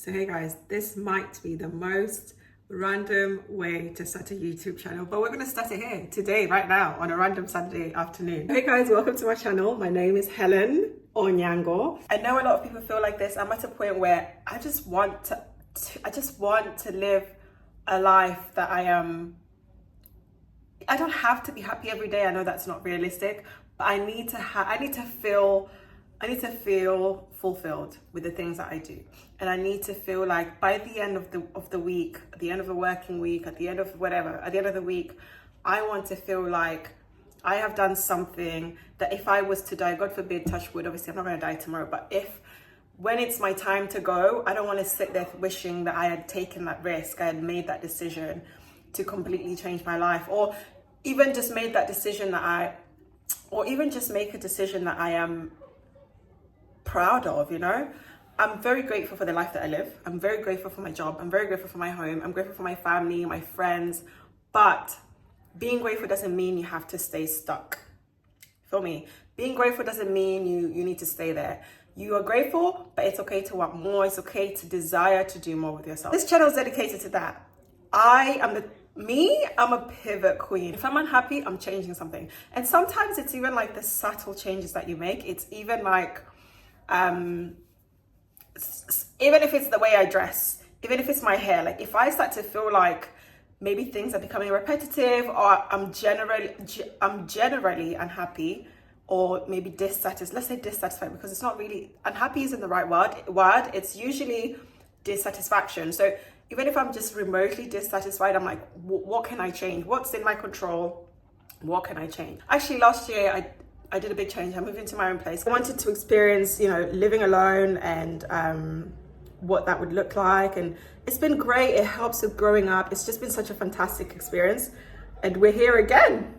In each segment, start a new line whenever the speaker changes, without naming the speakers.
So hey guys, this might be the most random way to start a YouTube channel, but we're gonna start it here today, right now, on a random Saturday afternoon. Hey guys, welcome to my channel. My name is Helen Onyango. I know a lot of people feel like this. I'm at a point where I just want to live a life that I don't have to be happy every day. I know that's not realistic, but I need to feel fulfilled with the things that I do. And I need to feel like by the end of the week, at the end of the working week, at the end of whatever, at the end of the week, I want to feel like I have done something that if I was to die, God forbid, touch wood, obviously I'm not going to die tomorrow, but when it's my time to go, I don't want to sit there wishing that I had taken that risk, I had made that decision to completely change my life, or even just made that decision make a decision that I am proud of, you know. I'm very grateful for the life that I live. I'm very grateful for my job. I'm very grateful for my home. I'm grateful for my family, my friends. But being grateful doesn't mean you have to stay stuck. Feel me? Being grateful doesn't mean you need to stay there. You are grateful, but it's okay to want more. It's okay to desire to do more with yourself. This channel is dedicated to that. I'm a pivot queen. If I'm unhappy, I'm changing something. And sometimes it's even like the subtle changes that you make. It's even like, even if it's the way I dress, even if it's my hair, like if I start to feel like maybe things are becoming repetitive, or I'm generally unhappy, or maybe dissatisfied, let's say dissatisfied, because it's not really, unhappy isn't the right word, it's usually dissatisfaction. So even if I'm just remotely dissatisfied, I'm like, what can I change? What's in my control? What can I change? Actually, last year, I did a big change. I moved into my own place. I wanted to experience, living alone and what that would look like. And it's been great. It helps with growing up. It's just been such a fantastic experience. And we're here again.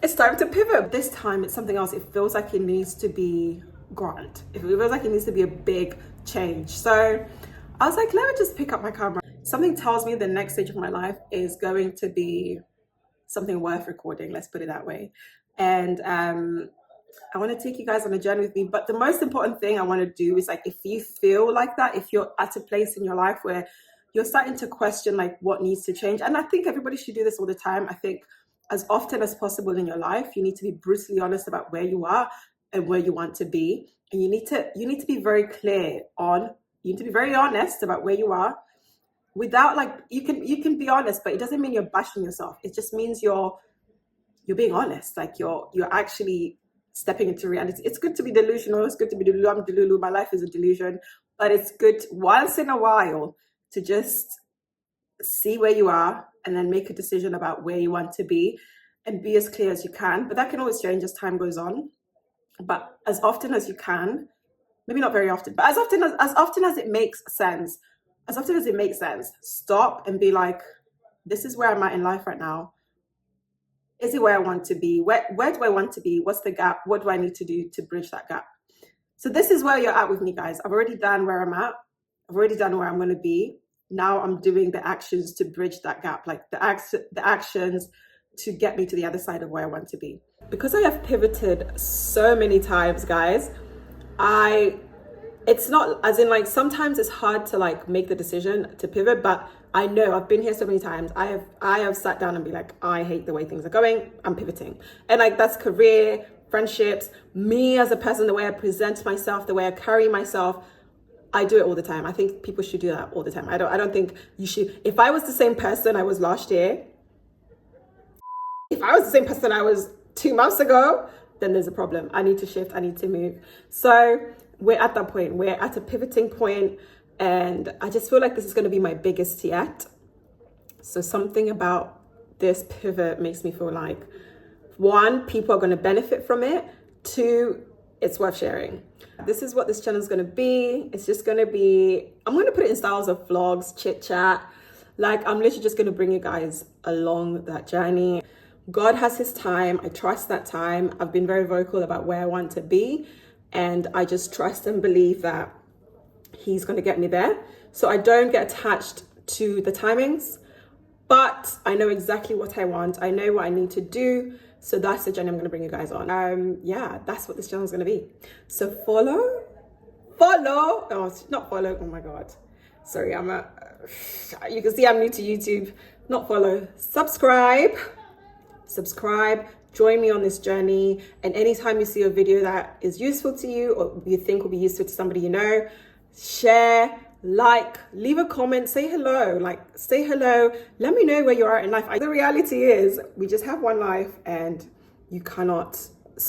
It's time to pivot. This time it's something else. It feels like it needs to be grand. It feels like it needs to be a big change. So I was like, let me just pick up my camera. Something tells me the next stage of my life is going to be something worth recording. Let's put it that way. And I want to take you guys on a journey with me. But the most important thing I want to do is, like, if you feel like that, if you're at a place in your life where you're starting to question like what needs to change, and I think everybody should do this all the time. I think as often as possible in your life, you need to be brutally honest about where you are and where you want to be. And you need to be very clear you need to be very honest about where you are, without like, you can be honest, but it doesn't mean you're bashing yourself. It just means you're being honest. Like you're actually stepping into reality. It's good to be delusional. It's good to be delulu. I'm delulu. My life is a delusion. But it's good once in a while to just see where you are and then make a decision about where you want to be and be as clear as you can. But that can always change as time goes on. But as often as you can, maybe not very often, but as often as it makes sense, stop and be like, this is where I'm at in life right now. Is it where I want to be? Where do I want to be? What's the gap? What do I need to do to bridge that gap? So this is where you're at with me, guys. I've already done where I'm at. I've already done where I'm going to be. Now I'm doing the actions to bridge that gap, like the actions to get me to the other side of where I want to be. Because I have pivoted so many times, guys, it's not as in like, sometimes it's hard to like make the decision to pivot, but I know I've been here so many times. I have sat down and be like, I hate the way things are going. I'm pivoting. And like, that's career, friendships, me as a person, the way I present myself, the way I carry myself. I do it all the time. I think people should do that all the time. I don't think you should. If I was the same person I was last year, if I was the same person I was 2 months ago, then there's a problem. I need to shift. I need to move. So we're at that point. We're at a pivoting point, and I just feel like this is going to be my biggest yet. So something about this pivot makes me feel like, 1, people are going to benefit from it. 2, it's worth sharing. This is what this channel is going to be. It's just going to be, I'm going to put it in styles of vlogs, chit chat. Like, I'm literally just going to bring you guys along that journey. God has his time. I trust that time. I've been very vocal about where I want to be, and I just trust and believe that he's going to get me there. So I don't get attached to the timings, but I know exactly what I want. I know what I need to do. So that's the journey I'm going to bring you guys on. Yeah, that's what this channel is going to be. So follow, oh, not follow. Oh my God. Sorry, you can see I'm new to YouTube. Not follow, subscribe. Join me on this journey. And anytime you see a video that is useful to you or you think will be useful to somebody you know, share, like, leave a comment, say hello. Let me know where you are in life. The reality is we just have one life and you cannot